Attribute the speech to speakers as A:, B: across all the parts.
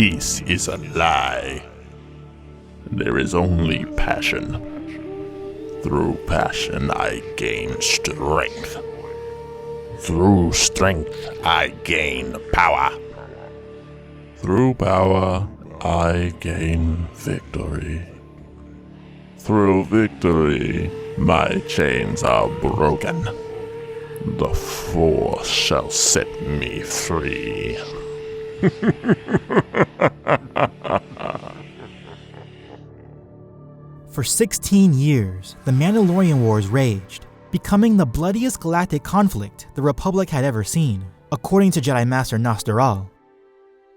A: Peace is a lie. There is only passion. Through passion I gain strength. Through strength I gain power. Through power I gain victory. Through victory my chains are broken. The Force shall set me free.
B: For 16 years, the Mandalorian Wars raged, becoming the bloodiest galactic conflict the Republic had ever seen, according to Jedi Master Nostral.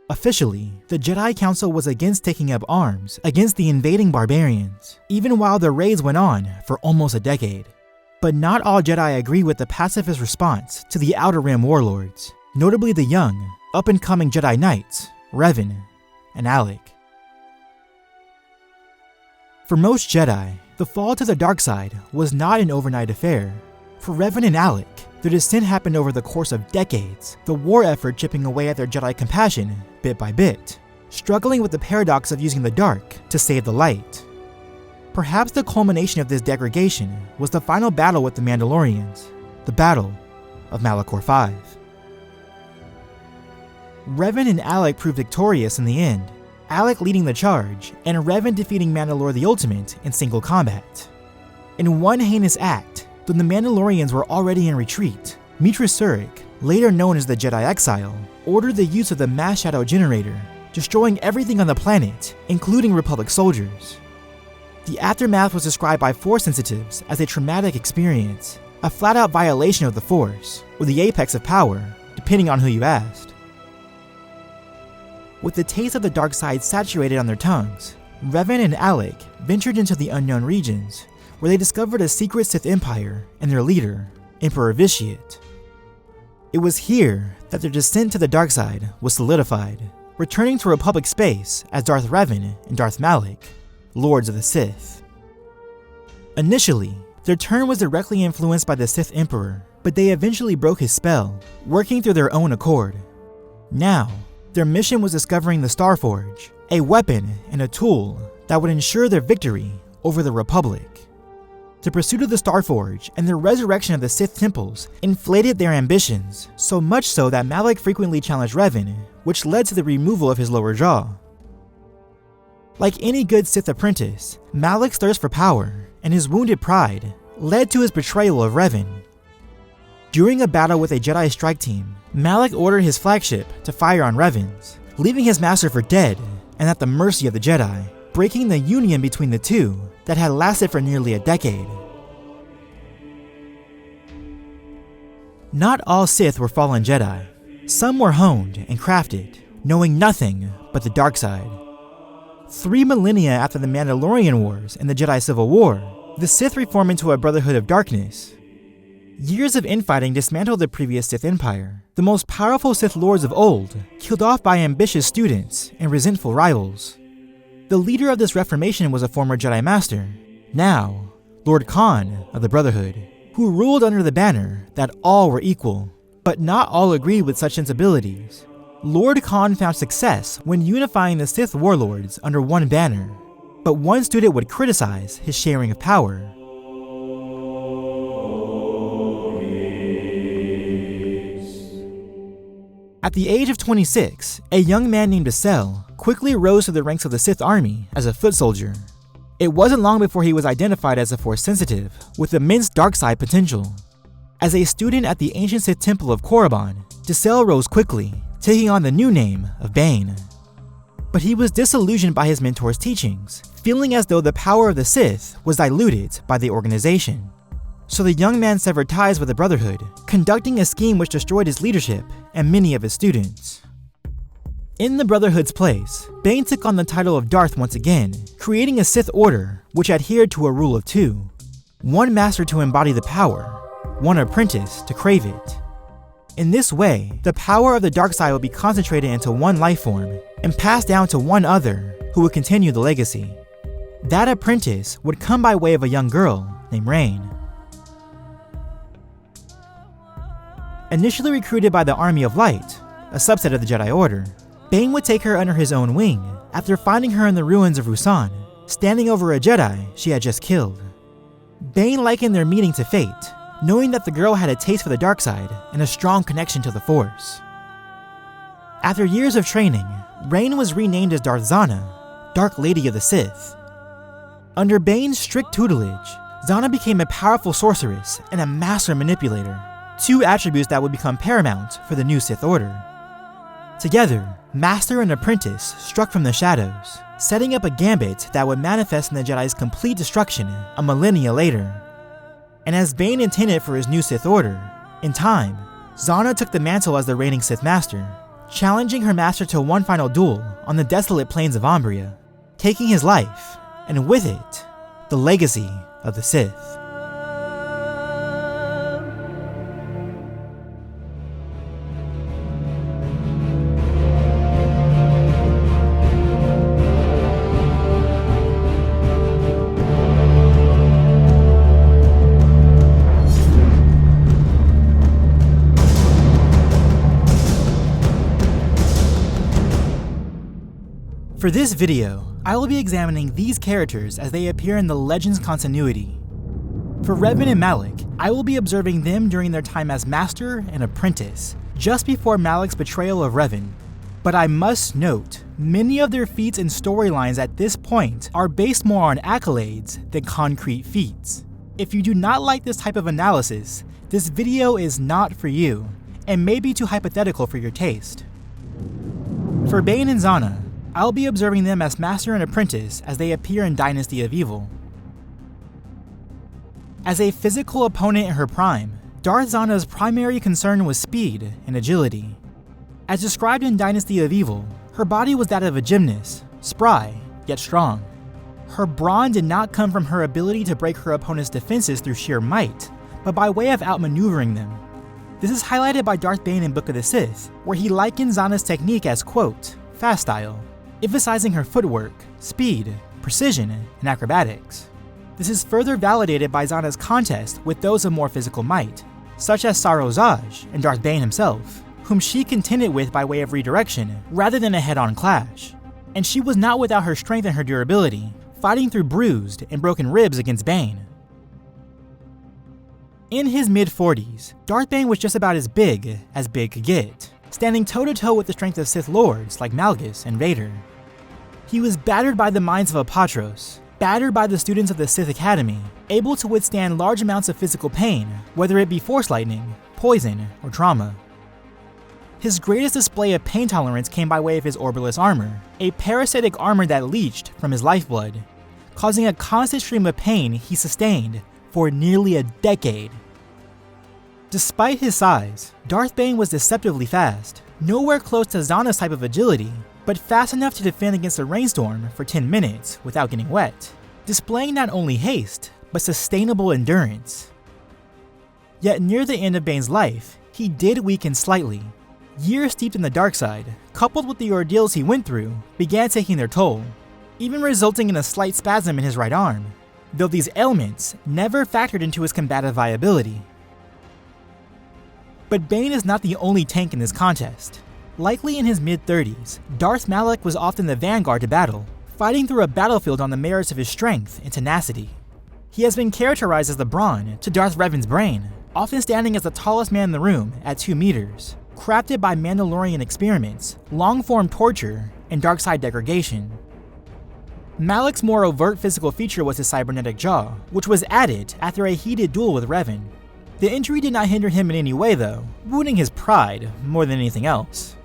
B: Officially, the Jedi Council was against taking up arms against the invading barbarians, even while the raids went on for almost a decade. But not all Jedi agree with the pacifist response to the Outer Rim warlords, notably the young, up-and-coming Jedi Knights, Revan and Malak. For most Jedi, the fall to the dark side was not an overnight affair. For Revan and Malak, their descent happened over the course of decades, the war effort chipping away at their Jedi compassion bit by bit, struggling with the paradox of using the dark to save the light. Perhaps the culmination of this degradation was the final battle with the Mandalorians, the Battle of Malachor V. Revan and Malak proved victorious in the end, Malak leading the charge, and Revan defeating Mandalore the Ultimate in single combat. In one heinous act, though the Mandalorians were already in retreat, Meetra Surik, later known as the Jedi Exile, ordered the use of the Mass Shadow Generator, destroying everything on the planet, including Republic soldiers. The aftermath was described by Force sensitives as a traumatic experience, a flat-out violation of the Force, or the apex of power, depending on who you asked. With the taste of the dark side saturated on their tongues, Revan and Malak ventured into the unknown regions, where they discovered a secret Sith Empire and their leader, Emperor Vitiate. It was here that their descent to the dark side was solidified, returning to Republic space as Darth Revan and Darth Malak, Lords of the Sith. Initially, their turn was directly influenced by the Sith Emperor, but they eventually broke his spell, working through their own accord. Now, their mission was discovering the Starforge, a weapon and a tool that would ensure their victory over the Republic. The pursuit of the Starforge and the resurrection of the Sith temples inflated their ambitions, so much so that Malak frequently challenged Revan, which led to the removal of his lower jaw. Like any good Sith apprentice, Malak's thirst for power and his wounded pride led to his betrayal of Revan. During a battle with a Jedi strike team, Malak ordered his flagship to fire on Revan's, leaving his master for dead and at the mercy of the Jedi, breaking the union between the two that had lasted for nearly a decade. Not all Sith were fallen Jedi. Some were honed and crafted, knowing nothing but the dark side. 3 millennia after the Mandalorian Wars and the Jedi Civil War, the Sith reformed into a Brotherhood of Darkness. Years of infighting dismantled the previous Sith Empire, the most powerful Sith Lords of old, killed off by ambitious students and resentful rivals. The leader of this reformation was a former Jedi Master, now Lord Khan of the Brotherhood, who ruled under the banner that all were equal, but not all agreed with such sensibilities. Lord Khan found success when unifying the Sith warlords under one banner, but one student would criticize his sharing of power. At the age of 26, a young man named Acel quickly rose to the ranks of the Sith army as a foot soldier. It wasn't long before he was identified as a Force sensitive with immense dark side potential. As a student at the ancient Sith temple of Korriban, Acel rose quickly, taking on the new name of Bane. But he was disillusioned by his mentor's teachings, feeling as though the power of the Sith was diluted by the organization. So the young man severed ties with the Brotherhood, conducting a scheme which destroyed his leadership and many of his students. In the Brotherhood's place, Bane took on the title of Darth once again, creating a Sith order which adhered to a rule of 2. One master to embody the power, one apprentice to crave it. In this way, the power of the dark side would be concentrated into one life form and passed down to one other who would continue the legacy. That apprentice would come by way of a young girl named Rain. Initially recruited by the Army of Light, a subset of the Jedi Order, Bane would take her under his own wing after finding her in the ruins of Ruusan, standing over a Jedi she had just killed. Bane likened their meeting to fate, knowing that the girl had a taste for the dark side and a strong connection to the Force. After years of training, Rain was renamed as Darth Zannah, Dark Lady of the Sith. Under Bane's strict tutelage, Zannah became a powerful sorceress and a master manipulator, two attributes that would become paramount for the new Sith Order. Together, Master and Apprentice struck from the shadows, setting up a gambit that would manifest in the Jedi's complete destruction a millennia later. And as Bane intended for his new Sith Order, in time, Zannah took the mantle as the reigning Sith Master, challenging her master to one final duel on the desolate plains of Umbria, taking his life, and with it, the legacy of the Sith. For this video, I will be examining these characters as they appear in the Legends continuity. For Revan and Malak, I will be observing them during their time as Master and Apprentice, just before Malak's betrayal of Revan. But I must note, many of their feats and storylines at this point are based more on accolades than concrete feats. If you do not like this type of analysis, this video is not for you, and may be too hypothetical for your taste. For Bane and Zannah, I'll be observing them as Master and Apprentice as they appear in Dynasty of Evil. As a physical opponent in her prime, Darth Zannah's primary concern was speed and agility. As described in Dynasty of Evil, her body was that of a gymnast, spry, yet strong. Her brawn did not come from her ability to break her opponent's defenses through sheer might, but by way of outmaneuvering them. This is highlighted by Darth Bane in Book of the Sith, where he likened Zannah's technique as, quote, fast style, emphasizing her footwork, speed, precision, and acrobatics. This is further validated by Zannah's contest with those of more physical might, such as Sarozaj and Darth Bane himself, whom she contended with by way of redirection rather than a head-on clash. And she was not without her strength and her durability, fighting through bruised and broken ribs against Bane. In his mid-40s, Darth Bane was just about as big could get, standing toe-to-toe with the strength of Sith Lords like Malgus and Vader. He was battered by the minds of Apatros, battered by the students of the Sith Academy, able to withstand large amounts of physical pain, whether it be force lightning, poison, or trauma. His greatest display of pain tolerance came by way of his Orbilis armor, a parasitic armor that leached from his lifeblood, causing a constant stream of pain he sustained for nearly a decade. Despite his size, Darth Bane was deceptively fast, nowhere close to Zannah's type of agility, but fast enough to defend against a rainstorm for 10 minutes without getting wet, displaying not only haste, but sustainable endurance. Yet near the end of Bane's life, he did weaken slightly. Years steeped in the dark side, coupled with the ordeals he went through, began taking their toll, even resulting in a slight spasm in his right arm, though these ailments never factored into his combative viability. But Bane is not the only tank in this contest. Likely in his mid-30s, Darth Malak was often the vanguard to battle, fighting through a battlefield on the merits of his strength and tenacity. He has been characterized as the brawn to Darth Revan's brain, often standing as the tallest man in the room at 2 meters, crafted by Mandalorian experiments, long-form torture, and dark side degradation. Malak's more overt physical feature was his cybernetic jaw, which was added after a heated duel with Revan. The injury did not hinder him in any way though, wounding his pride more than anything else.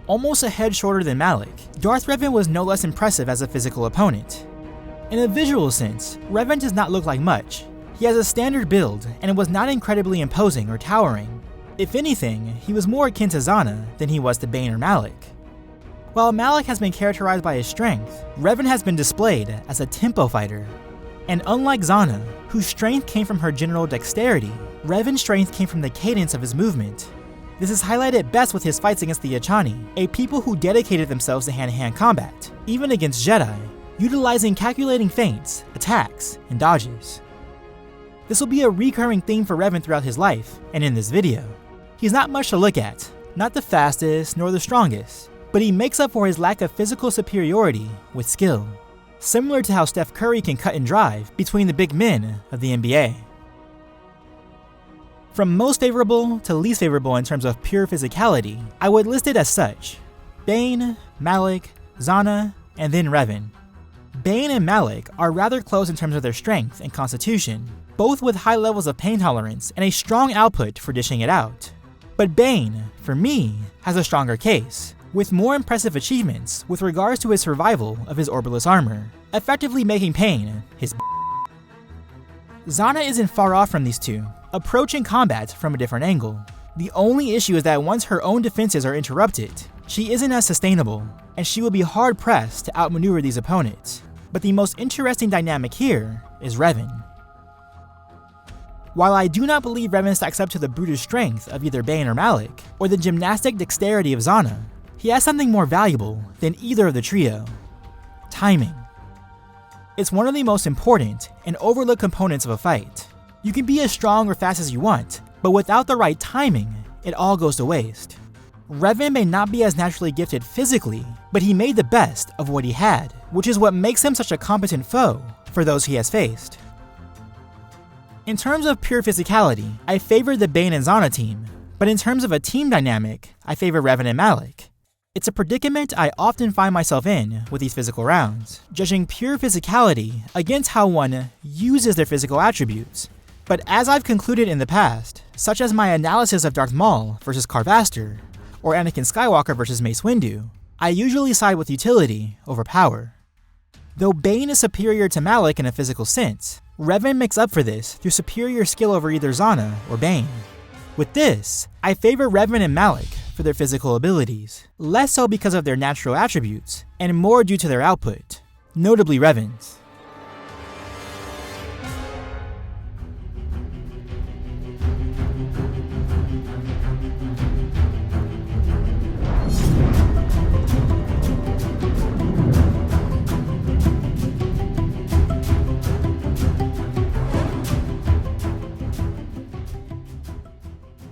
B: Almost a head shorter than Malak, Darth Revan was no less impressive as a physical opponent. In a visual sense, Revan does not look like much. He has a standard build, and was not incredibly imposing or towering. If anything, he was more akin to Zannah than he was to Bane or Malak. While Malak has been characterized by his strength, Revan has been displayed as a tempo fighter. And unlike Zannah, whose strength came from her general dexterity, Revan's strength came from the cadence of his movement. This is highlighted best with his fights against the Achani, a people who dedicated themselves to hand-to-hand combat, even against Jedi, utilizing calculating feints, attacks, and dodges. This will be a recurring theme for Revan throughout his life, and in this video. He's not much to look at, Not the fastest nor the strongest, but he makes up for his lack of physical superiority with skill, similar to how Steph Curry can cut and drive between the big men of the NBA. From most favorable to least favorable in terms of pure physicality, I would list it as such: Bane, Malak, Zannah, and then Revan. Bane and Malak are rather close in terms of their strength and constitution, both with high levels of pain tolerance and a strong output for dishing it out. But Bane, for me, has a stronger case, with more impressive achievements with regards to his survival of his orbitless armor, effectively making pain his Zannah isn't far off from these two, approaching combat from a different angle. The only issue is that once her own defenses are interrupted, she isn't as sustainable, and she will be hard-pressed to outmaneuver these opponents. But the most interesting dynamic here is Revan. While I do not believe Revan stacks up to the brutish strength of either Bane or Malak, or the gymnastic dexterity of Zannah, he has something more valuable than either of the trio: timing. It's one of the most important and overlooked components of a fight. You can be as strong or fast as you want, but without the right timing, it all goes to waste. Revan may not be as naturally gifted physically, but he made the best of what he had, which is what makes him such a competent foe for those he has faced. In terms of pure physicality, I favor the Bane and Zannah team, but in terms of a team dynamic, I favor Revan and Malak. It's a predicament I often find myself in with these physical rounds, judging pure physicality against how one uses their physical attributes. But as I've concluded in the past, such as my analysis of Darth Maul versus Carvaster, or Anakin Skywalker versus Mace Windu, I usually side with utility over power. Though Bane is superior to Malak in a physical sense, Revan makes up for this through superior skill over either Zannah or Bane. With this, I favor Revan and Malak for their physical abilities, less so because of their natural attributes, and more due to their output, notably Revan's.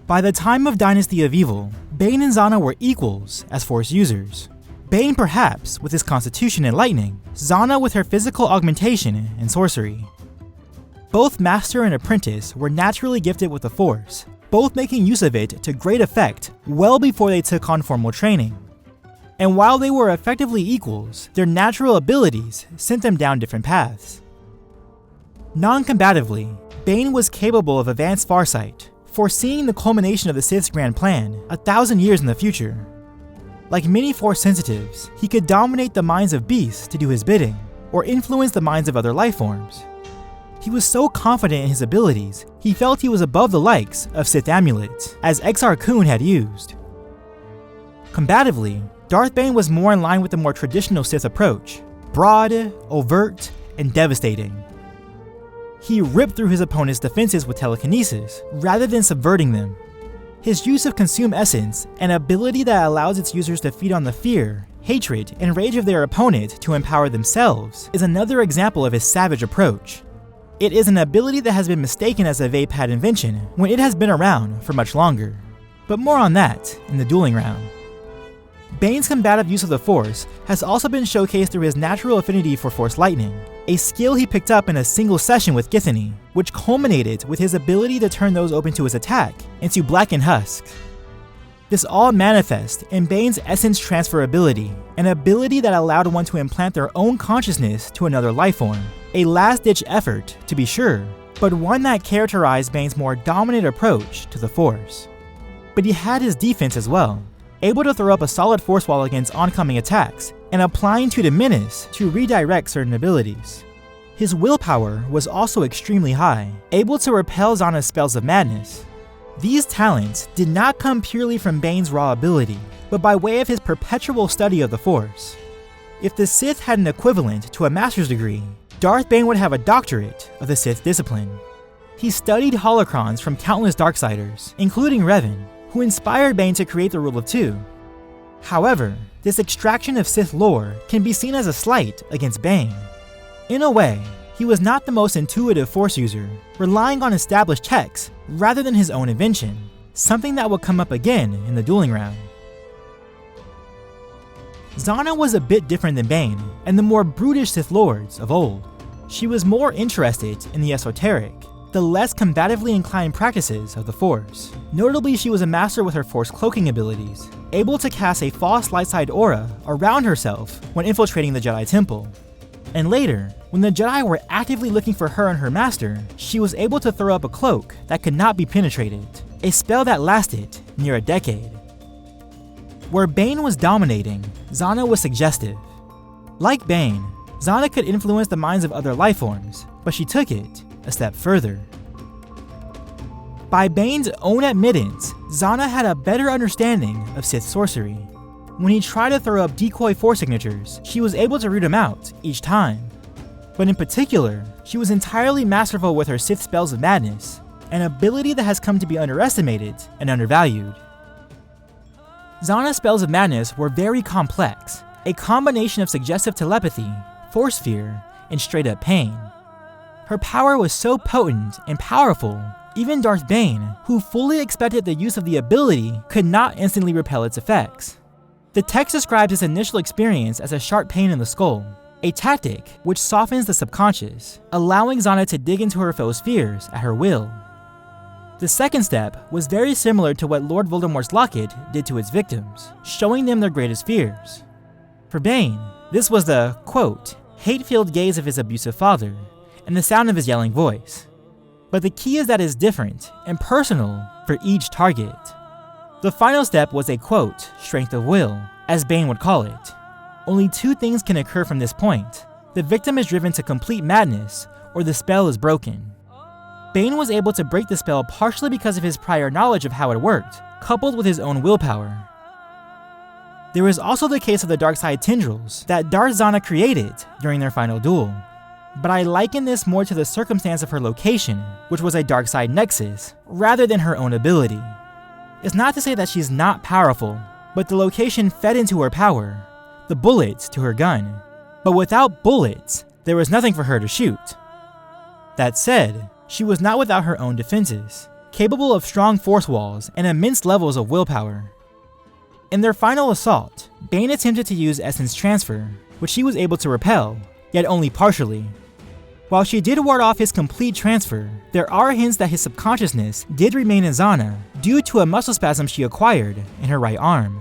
B: By the time of Dynasty of Evil, Bane and Zannah were equals as Force users. Bane perhaps with his constitution and lightning, Zannah with her physical augmentation and sorcery. Both master and apprentice were naturally gifted with the Force, both making use of it to great effect well before they took on formal training. And while they were effectively equals, their natural abilities sent them down different paths. Non-combatively, Bane was capable of advanced farsight, foreseeing the culmination of the Sith's grand plan 1,000 years in the future. Like many Force sensitives, he could dominate the minds of beasts to do his bidding, or influence the minds of other life forms. He was so confident in his abilities, he felt he was above the likes of Sith amulets, as Exar Kun had used. Combatively, Darth Bane was more in line with the more traditional Sith approach, broad, overt, and devastating. He ripped through his opponent's defenses with telekinesis, rather than subverting them. His use of Consume Essence, an ability that allows its users to feed on the fear, hatred, and rage of their opponent to empower themselves, is another example of his savage approach. It is an ability that has been mistaken as a Vape-Pad invention when it has been around for much longer. But more on that in the dueling round. Bane's combative use of the Force has also been showcased through his natural affinity for Force Lightning, a skill he picked up in a single session with Githany, which culminated with his ability to turn those open to his attack into blackened husks. This all manifests in Bane's essence transfer ability, an ability that allowed one to implant their own consciousness to another lifeform, a last-ditch effort to be sure, but one that characterized Bane's more dominant approach to the Force. But he had his defense as well, able to throw up a solid force wall against oncoming attacks, and applying to menace to redirect certain abilities. His willpower was also extremely high, able to repel Zannah's spells of madness. These talents did not come purely from Bane's raw ability, but by way of his perpetual study of the Force. If the Sith had an equivalent to a master's degree, Darth Bane would have a doctorate of the Sith discipline. He studied holocrons from countless Darksiders, including Revan, who inspired Bane to create the Rule of Two. However, this extraction of Sith lore can be seen as a slight against Bane. In a way, he was not the most intuitive Force user, relying on established texts rather than his own invention, something that would come up again in the dueling round. Zannah was a bit different than Bane and the more brutish Sith Lords of old. She was more interested in the esoteric, the less combatively inclined practices of the Force. Notably, she was a master with her Force cloaking abilities, able to cast a false light side aura around herself when infiltrating the Jedi Temple. And later, when the Jedi were actively looking for her and her master, she was able to throw up a cloak that could not be penetrated, a spell that lasted near a decade. Where Bane was dominating, Zannah was suggestive. Like Bane, Zannah could influence the minds of other lifeforms, but she took it a step further. By Bane's own admittance, Zannah had a better understanding of Sith sorcery. When he tried to throw up decoy Force signatures, she was able to root him out each time. But in particular, she was entirely masterful with her Sith spells of madness, an ability that has come to be underestimated and undervalued. Zannah's spells of madness were very complex, a combination of suggestive telepathy, force fear, and straight up pain. Her power was so potent and powerful, even Darth Bane, who fully expected the use of the ability, could not instantly repel its effects. The text describes his initial experience as a sharp pain in the skull, a tactic which softens the subconscious, allowing Zannah to dig into her foe's fears at her will. The second step was very similar to what Lord Voldemort's locket did to its victims, showing them their greatest fears. For Bane, this was the, quote, hate-filled gaze of his abusive father, and the sound of his yelling voice. But the key is that it's different and personal for each target. The final step was a, quote, strength of will, as Bane would call it. Only two things can occur from this point. The victim is driven to complete madness, or the spell is broken. Bane was able to break the spell partially because of his prior knowledge of how it worked, coupled with his own willpower. There is also the case of the dark side tendrils that Darth Zannah created during their final duel. But I liken this more to the circumstance of her location, which was a dark side nexus, rather than her own ability. It's not to say that she's not powerful, but the location fed into her power, the bullets to her gun. But without bullets, there was nothing for her to shoot. That said, she was not without her own defenses, capable of strong force walls and immense levels of willpower. In their final assault, Bane attempted to use essence transfer, which she was able to repel, yet only partially. While she did ward off his complete transfer, there are hints that his subconsciousness did remain in Zannah due to a muscle spasm she acquired in her right arm.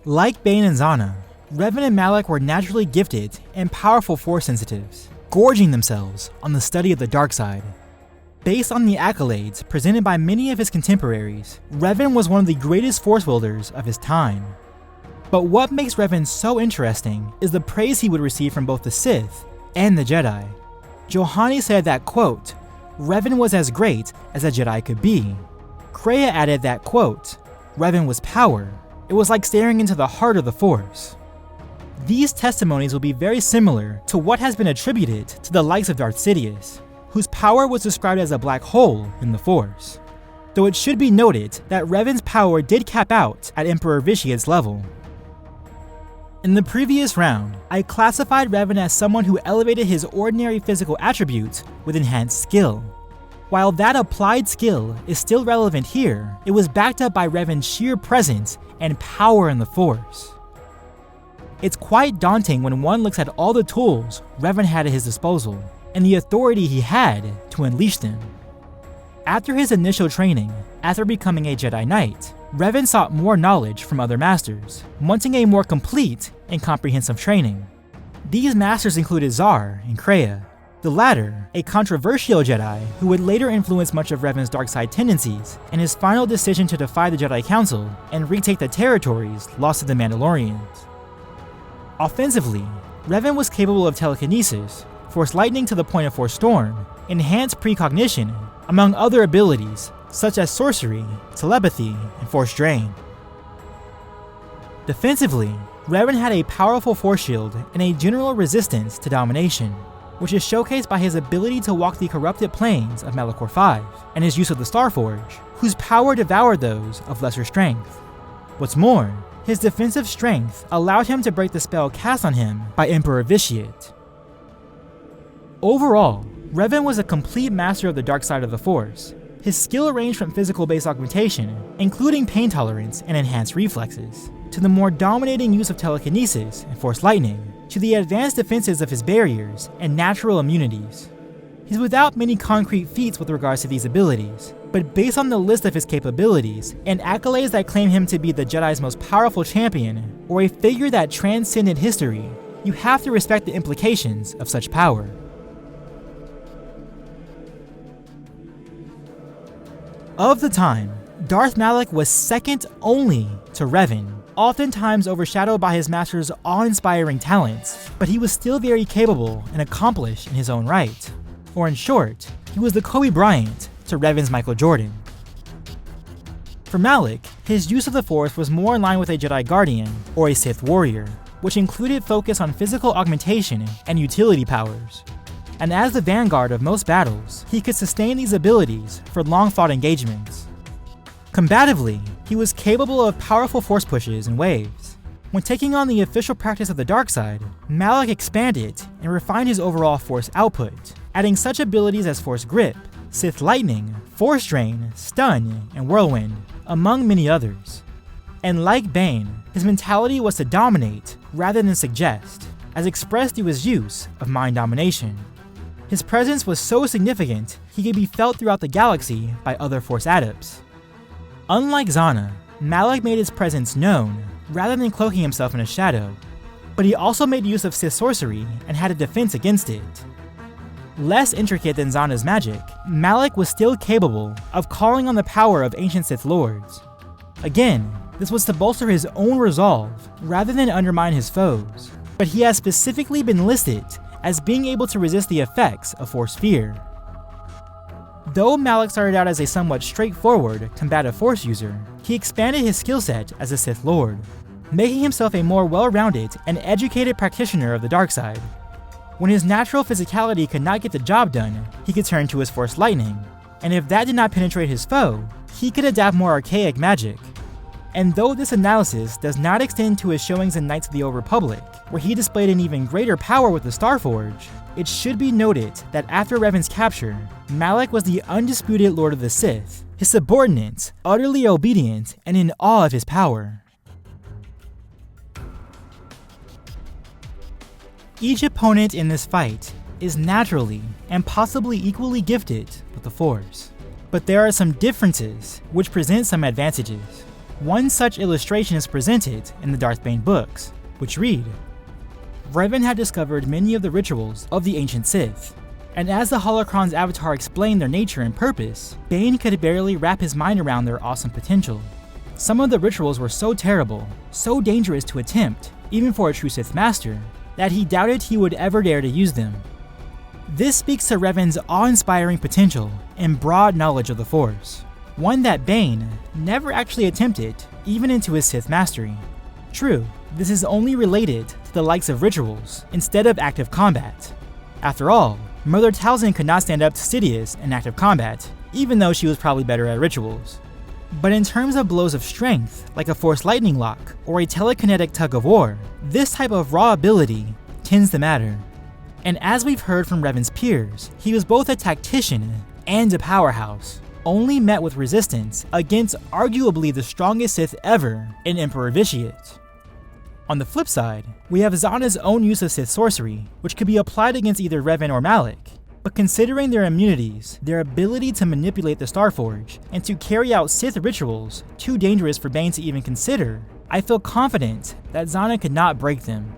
B: Like Bane and Zannah, Revan and Malak were naturally gifted and powerful Force sensitives, gorging themselves on the study of the dark side. Based on the accolades presented by many of his contemporaries, Revan was one of the greatest Force wielders of his time. But what makes Revan so interesting is the praise he would receive from both the Sith and the Jedi. Johanny said that, quote, Revan was as great as a Jedi could be. Kreia added that, quote, Revan was power. It was like staring into the heart of the Force. These testimonies will be very similar to what has been attributed to the likes of Darth Sidious, whose power was described as a black hole in the Force. Though it should be noted that Revan's power did cap out at Emperor Vitiate's level. In the previous round, I classified Revan as someone who elevated his ordinary physical attributes with enhanced skill. While that applied skill is still relevant here, it was backed up by Revan's sheer presence and power in the Force. It's quite daunting when one looks at all the tools Revan had at his disposal, and the authority he had to unleash them. After his initial training, after becoming a Jedi Knight, Revan sought more knowledge from other masters, wanting a more complete and comprehensive training. These masters included Zar and Kreia, the latter a controversial Jedi who would later influence much of Revan's dark side tendencies and his final decision to defy the Jedi Council and retake the territories lost to the Mandalorians. Offensively, Revan was capable of telekinesis, Force lightning to the point of Force storm, enhanced precognition, among other abilities such as sorcery, telepathy, and Force drain. Defensively, Revan had a powerful Force shield and a general resistance to domination, which is showcased by his ability to walk the corrupted planes of Malachor V and his use of the Starforge, whose power devoured those of lesser strength. What's more, his defensive strength allowed him to break the spell cast on him by Emperor Vitiate. Overall, Revan was a complete master of the dark side of the Force. His skill ranged from physical-based augmentation, including pain tolerance and enhanced reflexes, to the more dominating use of telekinesis and Force lightning, to the advanced defenses of his barriers and natural immunities. He's without many concrete feats with regards to these abilities, but based on the list of his capabilities and accolades that claim him to be the Jedi's most powerful champion, or a figure that transcended history, you have to respect the implications of such power. Of the time, Darth Malak was second only to Revan, oftentimes overshadowed by his master's awe-inspiring talents, but he was still very capable and accomplished in his own right. Or in short, he was the Kobe Bryant to Revan's Michael Jordan. For Malak, his use of the Force was more in line with a Jedi Guardian or a Sith warrior, which included focus on physical augmentation and utility powers. And as the vanguard of most battles, he could sustain these abilities for long-fought engagements. Combatively, he was capable of powerful Force pushes and waves. When taking on the official practice of the dark side, Malak expanded and refined his overall Force output, adding such abilities as Force Grip, Sith Lightning, Force Drain, Stun, and Whirlwind, among many others. And like Bane, his mentality was to dominate rather than suggest, as expressed through his use of mind domination. His presence was so significant, he could be felt throughout the galaxy by other Force adepts. Unlike Zannah, Malak made his presence known, rather than cloaking himself in a shadow, but he also made use of Sith sorcery and had a defense against it. Less intricate than Zannah's magic, Malak was still capable of calling on the power of ancient Sith lords. Again, this was to bolster his own resolve, rather than undermine his foes, but he has specifically been listed as being able to resist the effects of Force fear. Though Malak started out as a somewhat straightforward, combative Force user, he expanded his skill set as a Sith Lord, making himself a more well-rounded and educated practitioner of the dark side. When his natural physicality could not get the job done, he could turn to his Force Lightning, and if that did not penetrate his foe, he could adapt more archaic magic. And though this analysis does not extend to his showings in Knights of the Old Republic, where he displayed an even greater power with the Starforge, it should be noted that after Revan's capture, Malak was the undisputed Lord of the Sith, his subordinates utterly obedient and in awe of his power. Each opponent in this fight is naturally and possibly equally gifted with the Force, but there are some differences which present some advantages. One such illustration is presented in the Darth Bane books, which read, Revan had discovered many of the rituals of the ancient Sith, and as the Holocron's avatar explained their nature and purpose, Bane could barely wrap his mind around their awesome potential. Some of the rituals were so terrible, so dangerous to attempt, even for a true Sith master, that he doubted he would ever dare to use them. This speaks to Revan's awe-inspiring potential and broad knowledge of the Force, one that Bane never actually attempted, even into his Sith mastery. True, this is only related to the likes of rituals, instead of active combat. After all, Mother Talzin could not stand up to Sidious in active combat, even though she was probably better at rituals. But in terms of blows of strength, like a Force Lightning Lock or a telekinetic tug of war, this type of raw ability tends to matter. And as we've heard from Revan's peers, he was both a tactician and a powerhouse, only met with resistance against arguably the strongest Sith ever in Emperor Vitiate. On the flip side, we have Zannah's own use of Sith sorcery, which could be applied against either Revan or Malak. But considering their immunities, their ability to manipulate the Starforge, and to carry out Sith rituals too dangerous for Bane to even consider, I feel confident that Zannah could not break them.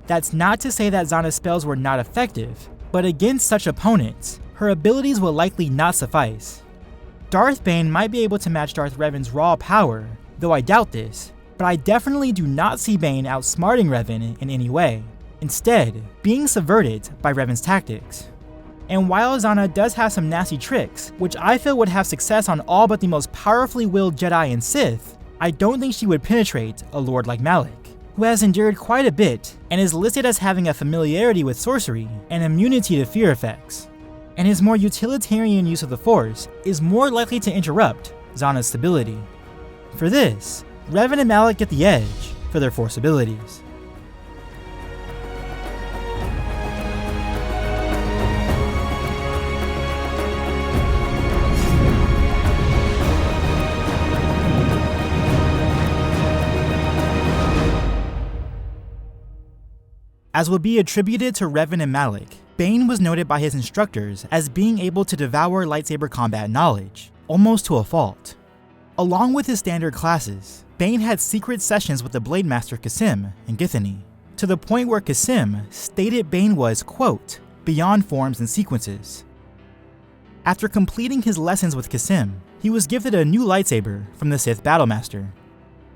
B: That's not to say that Zannah's spells were not effective, but against such opponents, her abilities will likely not suffice. Darth Bane might be able to match Darth Revan's raw power, though I doubt this, but I definitely do not see Bane outsmarting Revan in any way, instead being subverted by Revan's tactics. And while Zannah does have some nasty tricks, which I feel would have success on all but the most powerfully willed Jedi and Sith, I don't think she would penetrate a lord like Malak, who has endured quite a bit and is listed as having a familiarity with sorcery and immunity to fear effects. And his more utilitarian use of the Force is more likely to interrupt Zannah's stability. For this, Revan and Malak get the edge for their Force abilities. As would be attributed to Revan and Malak, Bane was noted by his instructors as being able to devour lightsaber combat knowledge, almost to a fault. Along with his standard classes, Bane had secret sessions with the Blade Master Kasim and Githany, to the point where Kasim stated Bane was, quote, beyond forms and sequences. After completing his lessons with Kasim, he was gifted a new lightsaber from the Sith Battlemaster.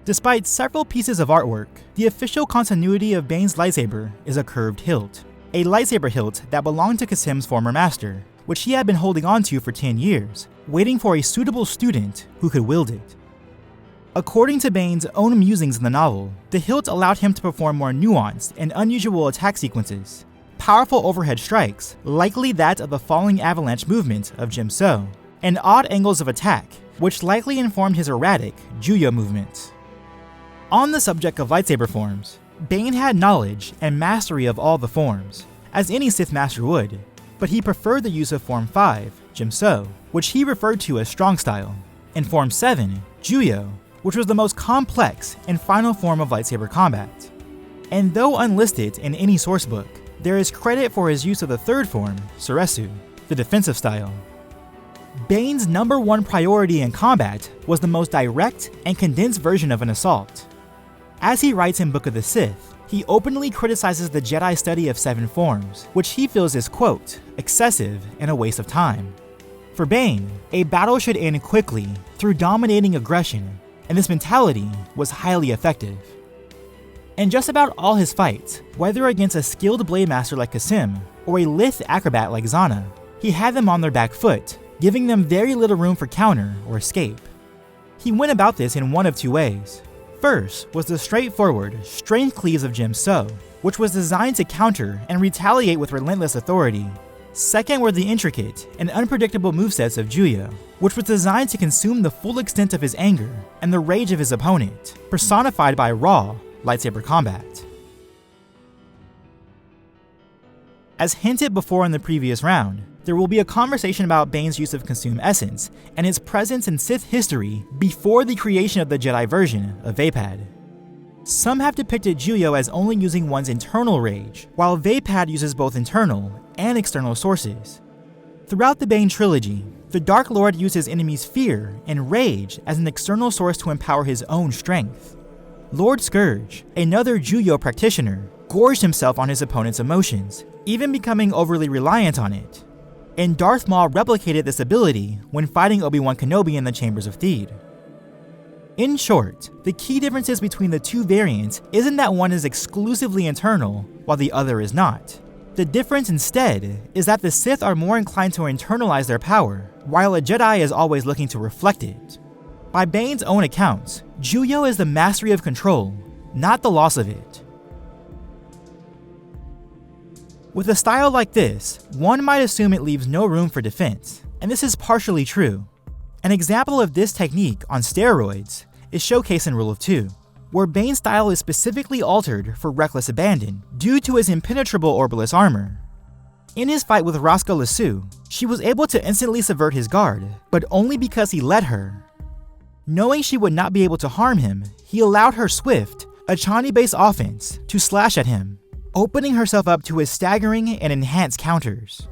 B: Despite several pieces of artwork, the official continuity of Bane's lightsaber is a curved hilt, a lightsaber hilt that belonged to Kasim's former master, which he had been holding on to for 10 years, waiting for a suitable student who could wield it. According to Bane's own musings in the novel, the hilt allowed him to perform more nuanced and unusual attack sequences, powerful overhead strikes, likely that of the falling avalanche movement of Jim So, and odd angles of attack, which likely informed his erratic Juyo movements. On the subject of lightsaber forms, Bane had knowledge and mastery of all the forms, as any Sith master would, but he preferred the use of Form 5, Jim So, which he referred to as Strong Style, and Form 7, Juyo, which was the most complex and final form of lightsaber combat. And though unlisted in any sourcebook, there is credit for his use of the third form, Suresu, the defensive style. Bane's #1 priority in combat was the most direct and condensed version of an assault. As he writes in Book of the Sith, he openly criticizes the Jedi study of 7 forms, which he feels is, quote, excessive and a waste of time. For Bane, a battle should end quickly through dominating aggression, and this mentality was highly effective. In just about all his fights, whether against a skilled blade master like Kasim or a lithe acrobat like Zannah, he had them on their back foot, giving them very little room for counter or escape. He went about this in one of 2 ways. First was the straightforward, strength cleaves of Jim So, which was designed to counter and retaliate with relentless authority. Second were the intricate and unpredictable movesets of Juyo, which was designed to consume the full extent of his anger and the rage of his opponent, personified by raw lightsaber combat. As hinted before in the previous round, there will be a conversation about Bane's use of Consume Essence and its presence in Sith history before the creation of the Jedi version of Vaapad. Some have depicted Juyo as only using one's internal rage, while Vaapad uses both internal and external sources. Throughout the Bane trilogy, the Dark Lord used his enemies' fear and rage as an external source to empower his own strength. Lord Scourge, another Juyo practitioner, gorged himself on his opponent's emotions, even becoming overly reliant on it. And Darth Maul replicated this ability when fighting Obi-Wan Kenobi in the Chambers of Theed. In short, the key differences between the 2 variants isn't that one is exclusively internal while the other is not. The difference instead is that the Sith are more inclined to internalize their power, while a Jedi is always looking to reflect it. By Bane's own accounts, Juyo is the mastery of control, not the loss of it. With a style like this, one might assume it leaves no room for defense, and this is partially true. An example of this technique on steroids is showcased in Rule of 2, where Bane's style is specifically altered for reckless abandon due to his impenetrable Orbilis armor. In his fight with Rosca Lassu, she was able to instantly subvert his guard, but only because he let her. Knowing she would not be able to harm him, he allowed her swift, Achani-based offense to slash at him, opening herself up to his staggering and enhanced counters.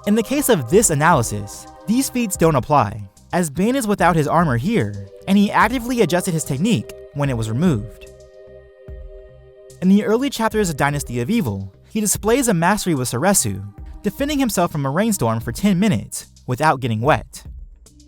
B: In the case of this analysis, these feats don't apply, as Bane is without his armor here, and he actively adjusted his technique when it was removed. In the early chapters of Dynasty of Evil, he displays a mastery with Suresu, defending himself from a rainstorm for 10 minutes without getting wet.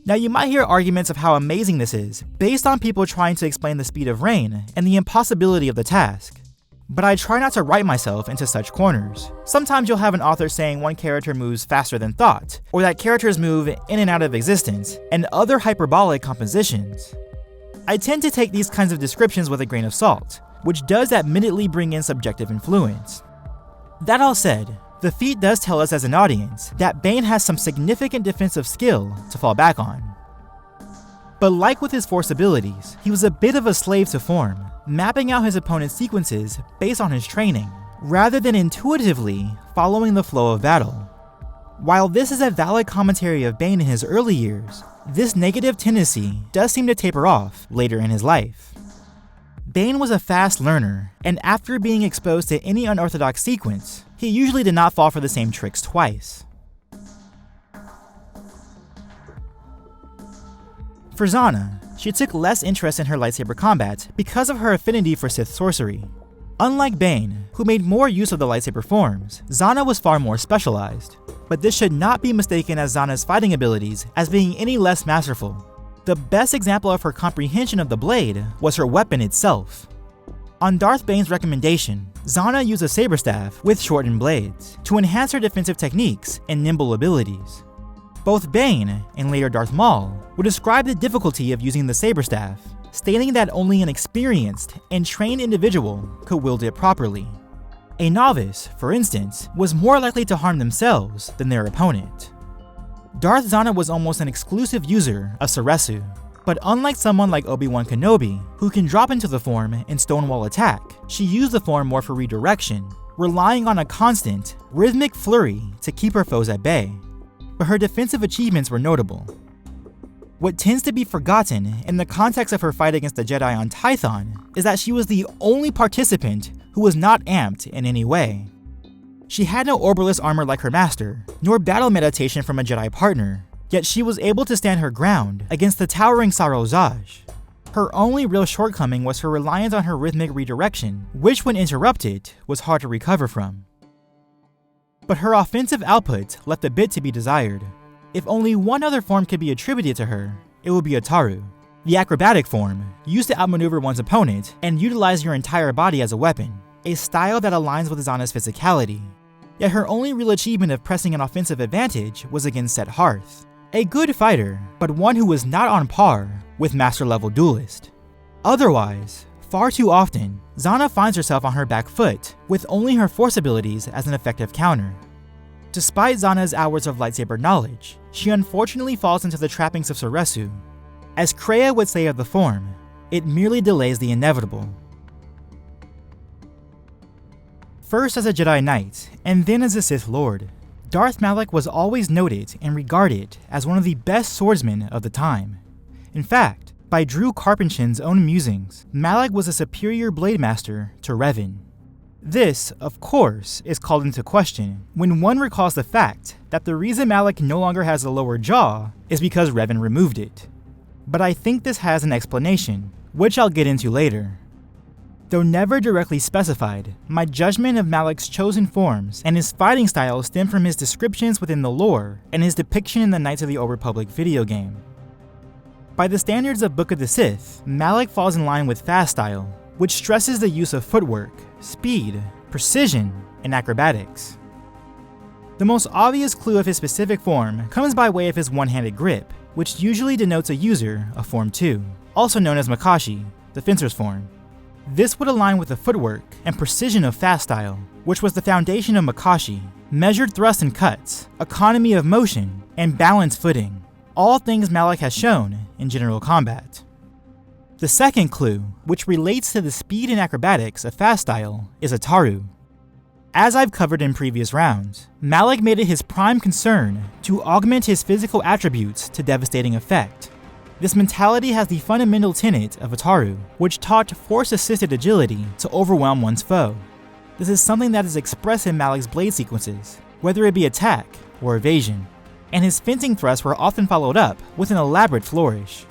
B: Now you might hear arguments of how amazing this is, based on people trying to explain the speed of rain and the impossibility of the task. But I try not to write myself into such corners. Sometimes you'll have an author saying one character moves faster than thought, or that characters move in and out of existence, and other hyperbolic compositions. I tend to take these kinds of descriptions with a grain of salt, which does admittedly bring in subjective influence. That all said, the feat does tell us as an audience that Bane has some significant defensive skill to fall back on. But like with his Force abilities, he was a bit of a slave to form, mapping out his opponent's sequences based on his training, rather than intuitively following the flow of battle. While this is a valid commentary of Bane in his early years, this negative tendency does seem to taper off later in his life. Bane was a fast learner, and after being exposed to any unorthodox sequence, he usually did not fall for the same tricks twice. For Zannah, she took less interest in her lightsaber combat because of her affinity for Sith sorcery. Unlike Bane, who made more use of the lightsaber forms, Zannah was far more specialized. But this should not be mistaken as Zannah's fighting abilities as being any less masterful. The best example of her comprehension of the blade was her weapon itself. On Darth Bane's recommendation, Zannah used a saber staff with shortened blades to enhance her defensive techniques and nimble abilities. Both Bane and later Darth Maul would describe the difficulty of using the saber staff, stating that only an experienced and trained individual could wield it properly. A novice, for instance, was more likely to harm themselves than their opponent. Darth Zannah was almost an exclusive user of Saresu, but unlike someone like Obi-Wan Kenobi, who can drop into the form and stonewall attack, she used the form more for redirection, relying on a constant, rhythmic flurry to keep her foes at bay. But her defensive achievements were notable. What tends to be forgotten in the context of her fight against the Jedi on Tython is that she was the only participant who was not amped in any way. She had no orbitalist armor like her master, nor battle meditation from a Jedi partner, yet she was able to stand her ground against the towering Sarozaj. Her only real shortcoming was her reliance on her rhythmic redirection, which when interrupted, was hard to recover from. But her offensive output left a bit to be desired. If only one other form could be attributed to her, it would be Ataru, the acrobatic form, used to outmaneuver one's opponent and utilize your entire body as a weapon, a style that aligns with Zannah's physicality. Yet her only real achievement of pressing an offensive advantage was against Set Hearth, a good fighter, but one who was not on par with master-level duelist. Otherwise, far too often, Zannah finds herself on her back foot, with only her force abilities as an effective counter. Despite Zannah's hours of lightsaber knowledge, she unfortunately falls into the trappings of Saresu. As Kreia would say of the form, it merely delays the inevitable. First as a Jedi Knight, and then as a Sith Lord, Darth Malak was always noted and regarded as one of the best swordsmen of the time. In fact, by Drew Karpynshin's own musings, Malak was a superior blade master to Revan. This, of course, is called into question when one recalls the fact that the reason Malak no longer has a lower jaw is because Revan removed it. But I think this has an explanation, which I'll get into later. Though never directly specified, my judgment of Malak's chosen forms and his fighting style stem from his descriptions within the lore and his depiction in the Knights of the Old Republic video game. By the standards of Book of the Sith, Malak falls in line with fast style, which stresses the use of footwork, speed, precision, and acrobatics. The most obvious clue of his specific form comes by way of his one-handed grip, which usually denotes a user of Form 2, also known as Makashi, the fencer's form. This would align with the footwork and precision of fast style, which was the foundation of Makashi, measured thrusts and cuts, economy of motion, and balanced footing, all things Malak has shown in general combat. The second clue, which relates to the speed and acrobatics of fast style, is Ataru. As I've covered in previous rounds, Malak made it his prime concern to augment his physical attributes to devastating effect. This mentality has the fundamental tenet of Ataru, which taught force-assisted agility to overwhelm one's foe. This is something that is expressed in Malak's blade sequences, whether it be attack or evasion, and his fencing thrusts were often followed up with an elaborate flourish.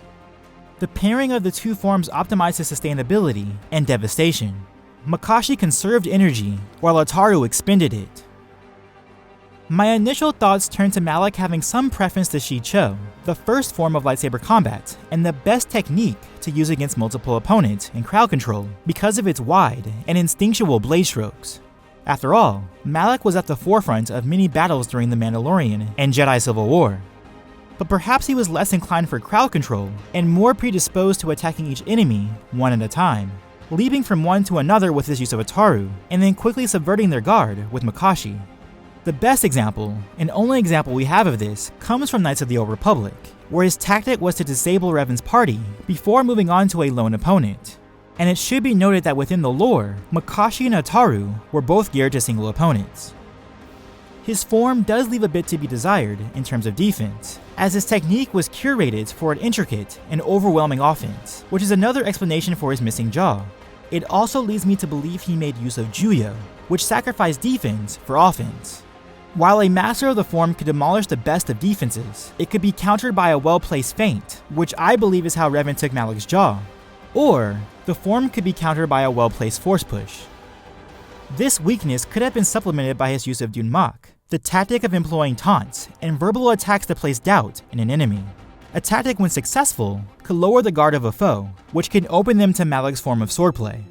B: The pairing of the two forms optimizes sustainability and devastation. Makashi conserved energy, while Ataru expended it. My initial thoughts turned to Malak having some preference to Shicho, the first form of lightsaber combat, and the best technique to use against multiple opponents in crowd control because of its wide and instinctual blade strokes. After all, Malak was at the forefront of many battles during the Mandalorian and Jedi Civil War. But perhaps he was less inclined for crowd control and more predisposed to attacking each enemy one at a time, leaping from one to another with his use of Ataru, and then quickly subverting their guard with Makashi. The best example, and only example we have of this, comes from Knights of the Old Republic, where his tactic was to disable Revan's party before moving on to a lone opponent. And it should be noted that within the lore, Makashi and Ataru were both geared to single opponents. His form does leave a bit to be desired in terms of defense, as his technique was curated for an intricate and overwhelming offense, which is another explanation for his missing jaw. It also leads me to believe he made use of Juyo, which sacrificed defense for offense. While a master of the form could demolish the best of defenses, it could be countered by a well-placed feint, which I believe is how Revan took Malak's jaw. Or, the form could be countered by a well-placed force push. This weakness could have been supplemented by his use of Dunmak, the tactic of employing taunts and verbal attacks to place doubt in an enemy. A tactic, when successful, could lower the guard of a foe, which can open them to Malak's form of swordplay.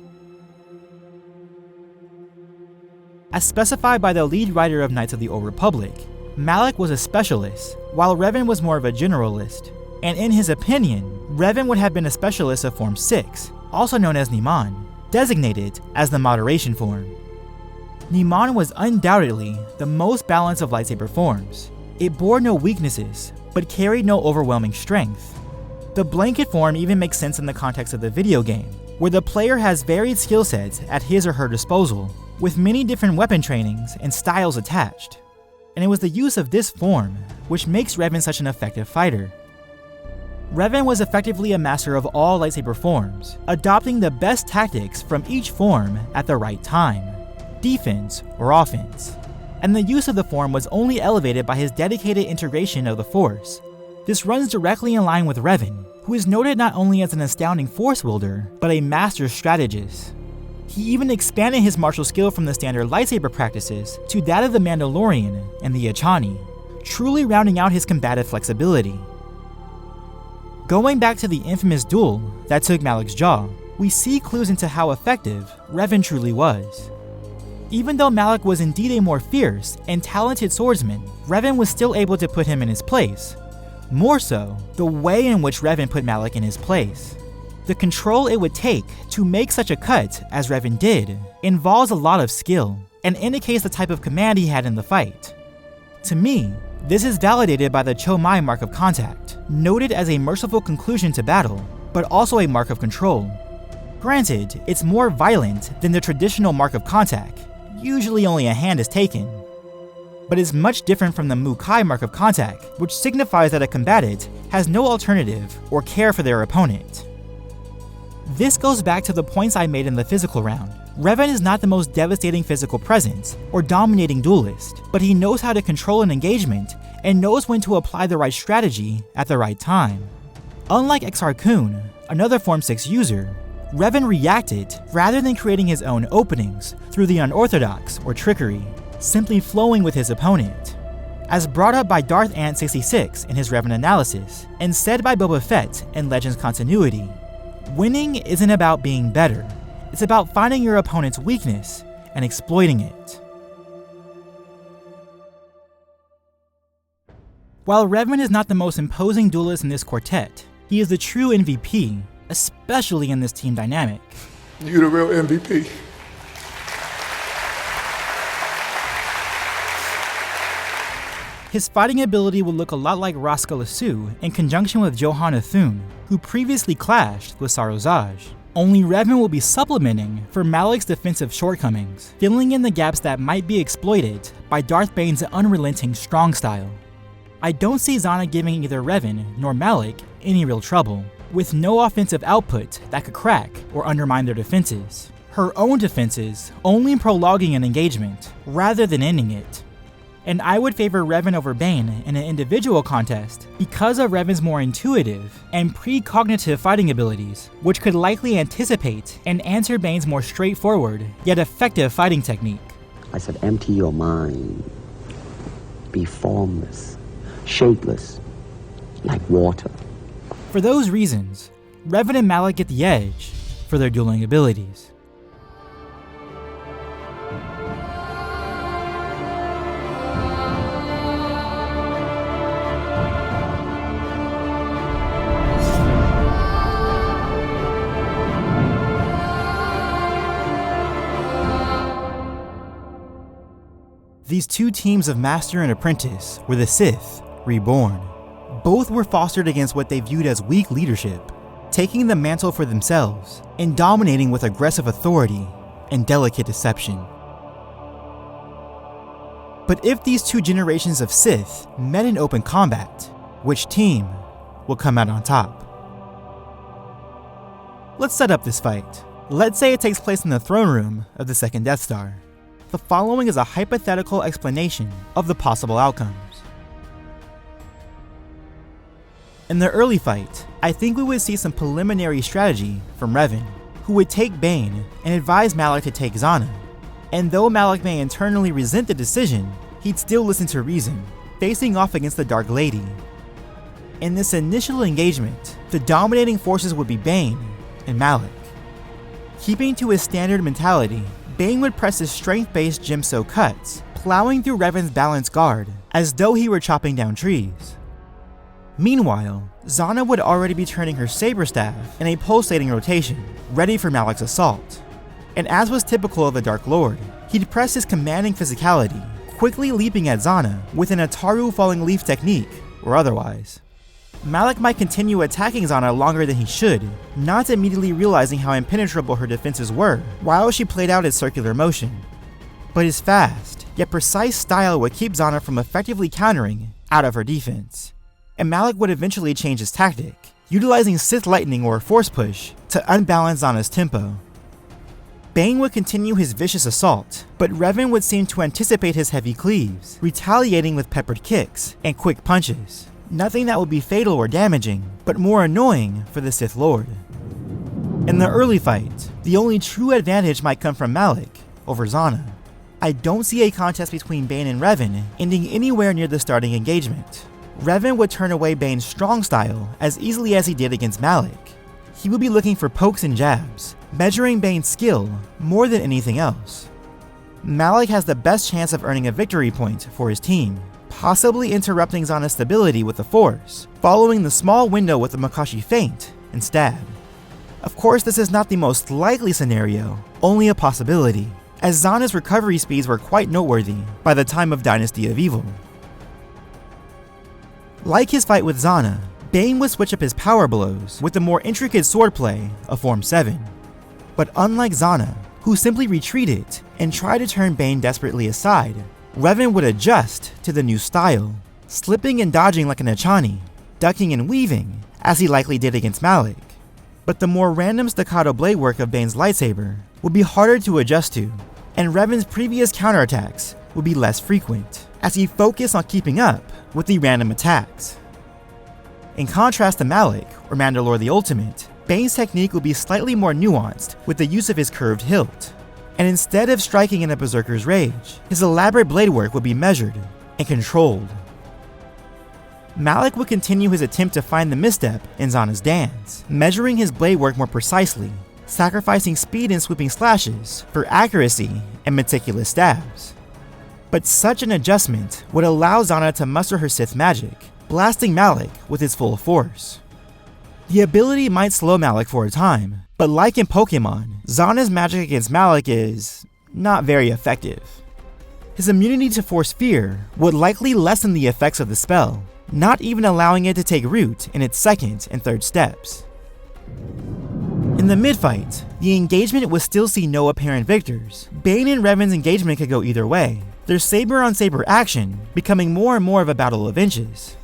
B: As specified by the lead writer of Knights of the Old Republic, Malak was a specialist, while Revan was more of a generalist, and in his opinion, Revan would have been a specialist of Form 6, also known as Niman, designated as the moderation form. Niman was undoubtedly the most balanced of lightsaber forms. It bore no weaknesses, but carried no overwhelming strength. The blanket form even makes sense in the context of the video game, where the player has varied skill sets at his or her disposal, with many different weapon trainings and styles attached. And it was the use of this form which makes Revan such an effective fighter. Revan was effectively a master of all lightsaber forms, adopting the best tactics from each form at the right time, defense or offense. And the use of the form was only elevated by his dedicated integration of the Force. This runs directly in line with Revan, who is noted not only as an astounding Force wielder, but a master strategist. He even expanded his martial skill from the standard lightsaber practices to that of the Mandalorian and the Achani, truly rounding out his combative flexibility. Going back to the infamous duel that took Malak's jaw, we see clues into how effective Revan truly was. Even though Malak was indeed a more fierce and talented swordsman, Revan was still able to put him in his place. More so, the way in which Revan put Malak in his place. The control it would take to make such a cut as Revan did involves a lot of skill, and indicates the type of command he had in the fight. To me, this is validated by the Cho-Mai mark of contact, noted as a merciful conclusion to battle, but also a mark of control. Granted, it's more violent than the traditional mark of contact, usually only a hand is taken, but is much different from the Mukai mark of contact, which signifies that a combatant has no alternative or care for their opponent. This goes back to the points I made in the physical round. Revan is not the most devastating physical presence or dominating duelist, but he knows how to control an engagement and knows when to apply the right strategy at the right time. Unlike Exar Kun, another Form 6 user, Revan reacted rather than creating his own openings through the unorthodox or trickery, simply flowing with his opponent. As brought up by Darth Ant 66 in his Revan analysis, and said by Boba Fett in Legends Continuity, winning isn't about being better, it's about finding your opponent's weakness and exploiting it. While Revan is not the most imposing duelist in this quartet, he is the true MVP, especially in this team dynamic.
C: You the real MVP.
B: His fighting ability will look a lot like Raska Lasu in conjunction with Johanna Thun, who previously clashed with Sarozaj. Only Revan will be supplementing for Malak's defensive shortcomings, filling in the gaps that might be exploited by Darth Bane's unrelenting strong style. I don't see Zannah giving either Revan nor Malak any real trouble, with no offensive output that could crack or undermine their defenses. Her own defenses only prologuing an engagement, rather than ending it. And I would favor Revan over Bane in an individual contest because of Revan's more intuitive and precognitive fighting abilities, which could likely anticipate and answer Bane's more straightforward yet effective fighting technique.
D: I said, empty your mind. Be formless, shapeless, like water.
B: For those reasons, Revan and Malak get the edge for their dueling abilities. These two teams of master and apprentice were the Sith, reborn. Both were fostered against what they viewed as weak leadership, taking the mantle for themselves and dominating with aggressive authority and delicate deception. But if these two generations of Sith met in open combat, which team will come out on top? Let's set up this fight. Let's say it takes place in the throne room of the second Death Star. The following is a hypothetical explanation of the possible outcomes. In the early fight, I think we would see some preliminary strategy from Revan, who would take Bane and advise Malak to take Zannah. And though Malak may internally resent the decision, he'd still listen to reason, facing off against the Dark Lady. In this initial engagement, the dominating forces would be Bane and Malak. Keeping to his standard mentality, Bane would press his strength-based Gemso cuts, plowing through Revan's balanced guard, as though he were chopping down trees. Meanwhile, Zannah would already be turning her saber staff in a pulsating rotation, ready for Malak's assault. And as was typical of the Dark Lord, he'd press his commanding physicality, quickly leaping at Zannah with an Ataru falling leaf technique, or otherwise. Malak might continue attacking Zannah longer than he should, not immediately realizing how impenetrable her defenses were while she played out his circular motion. But his fast, yet precise style would keep Zannah from effectively countering out of her defense. And Malak would eventually change his tactic, utilizing Sith Lightning or Force Push to unbalance Zannah's tempo. Bane would continue his vicious assault, but Revan would seem to anticipate his heavy cleaves, retaliating with peppered kicks and quick punches. Nothing that would be fatal or damaging, but more annoying for the Sith Lord. In the early fight, the only true advantage might come from Malak over Zannah. I don't see a contest between Bane and Revan ending anywhere near the starting engagement. Revan would turn away Bane's strong style as easily as he did against Malak. He would be looking for pokes and jabs, measuring Bane's skill more than anything else. Malak has the best chance of earning a victory point for his team, possibly interrupting Zannah's stability with the Force, following the small window with the Makashi feint and stab. Of course, this is not the most likely scenario, only a possibility, as Zannah's recovery speeds were quite noteworthy by the time of Dynasty of Evil. Like his fight with Zannah, Bane would switch up his power blows with the more intricate swordplay of Form 7. But unlike Zannah, who simply retreated and tried to turn Bane desperately aside, Revan would adjust to the new style, slipping and dodging like an Echani, ducking and weaving, as he likely did against Malak. But the more random staccato blade work of Bane's lightsaber would be harder to adjust to, and Revan's previous counterattacks would be less frequent, as he focused on keeping up with the random attacks. In contrast to Malak, or Mandalore the Ultimate, Bane's technique would be slightly more nuanced with the use of his curved hilt, and instead of striking in a berserker's rage, his elaborate blade work would be measured and controlled. Malak would continue his attempt to find the misstep in Zannah's dance, measuring his blade work more precisely, sacrificing speed and swooping slashes for accuracy and meticulous stabs. But such an adjustment would allow Zannah to muster her Sith magic, blasting Malak with its full force. The ability might slow Malak for a time, but like in Pokemon, Zannah's magic against Malak is not very effective. His immunity to Force Fear would likely lessen the effects of the spell, not even allowing it to take root in its second and third steps. In the mid-fight, the engagement would still see no apparent victors. Bane and Revan's engagement could go either way, their saber-on-saber action becoming more and more of a battle of inches.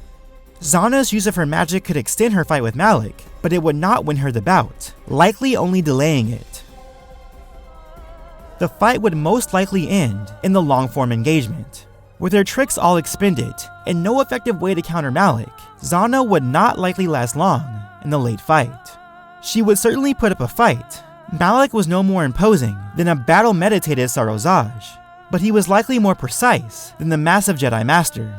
B: Zannah's use of her magic could extend her fight with Malak, but it would not win her the bout, likely only delaying it. The fight would most likely end in the long-form engagement. With her tricks all expended and no effective way to counter Malak, Zannah would not likely last long in the late fight. She would certainly put up a fight. Malak was no more imposing than a battle-meditated Sarozaj, but he was likely more precise than the massive Jedi Master.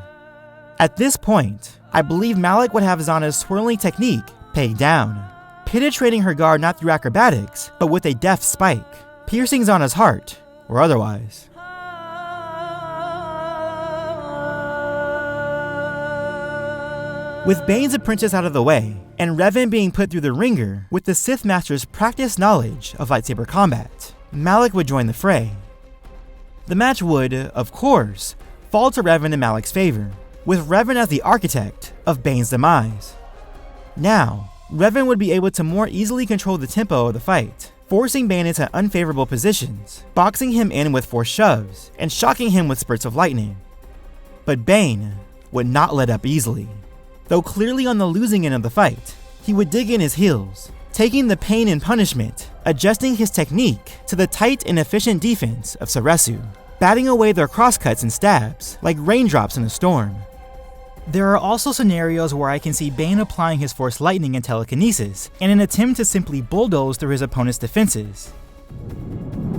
B: At this point, I believe Malak would have Zannah's swirling technique pegged down, penetrating her guard not through acrobatics, but with a deft spike, piercing Zannah's heart, or otherwise. With Bane's apprentice out of the way, and Revan being put through the ringer with the Sith Master's practiced knowledge of lightsaber combat, Malak would join the fray. The match would, of course, fall to Revan in Malak's favor, with Revan as the architect of Bane's demise. Now, Revan would be able to more easily control the tempo of the fight, forcing Bane into unfavorable positions, boxing him in with forced shoves, and shocking him with spurts of lightning. But Bane would not let up easily. Though clearly on the losing end of the fight, he would dig in his heels, taking the pain and punishment, adjusting his technique to the tight and efficient defense of Saresu, batting away their crosscuts and stabs like raindrops in a storm. There are also scenarios where I can see Bane applying his Force Lightning and telekinesis in an attempt to simply bulldoze through his opponent's defenses.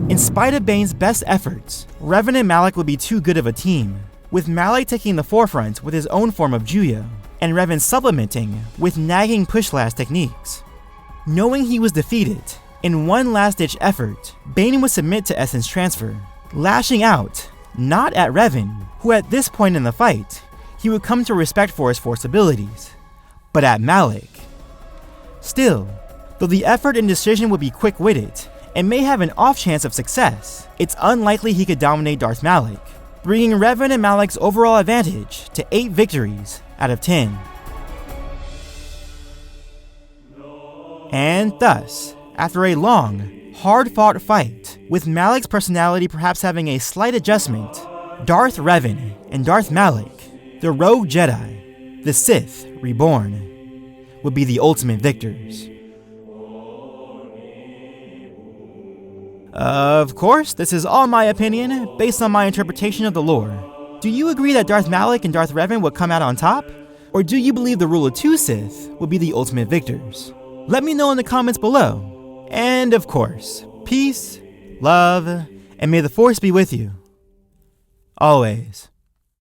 B: In spite of Bane's best efforts, Revan and Malak would be too good of a team, with Malak taking the forefront with his own form of Juyo, and Revan supplementing with nagging push-last techniques. Knowing he was defeated, in one last-ditch effort, Bane would submit to Essence Transfer, lashing out, not at Revan, who at this point in the fight, he would come to respect for his Force abilities, but at Malak. Still, though the effort and decision would be quick-witted, and may have an off chance of success, it's unlikely he could dominate Darth Malak, bringing Revan and Malak's overall advantage to 8 victories out of 10. And thus, after a long, hard-fought fight, with Malak's personality perhaps having a slight adjustment, Darth Revan and Darth Malak, the Rogue Jedi, the Sith Reborn, would be the ultimate victors. Of course, this is all my opinion, based on my interpretation of the lore. Do you agree that Darth Malak and Darth Revan would come out on top? Or do you believe the rule of 2 Sith would be the ultimate victors? Let me know in the comments below. And of course, peace, love, and may the Force be with you. Always.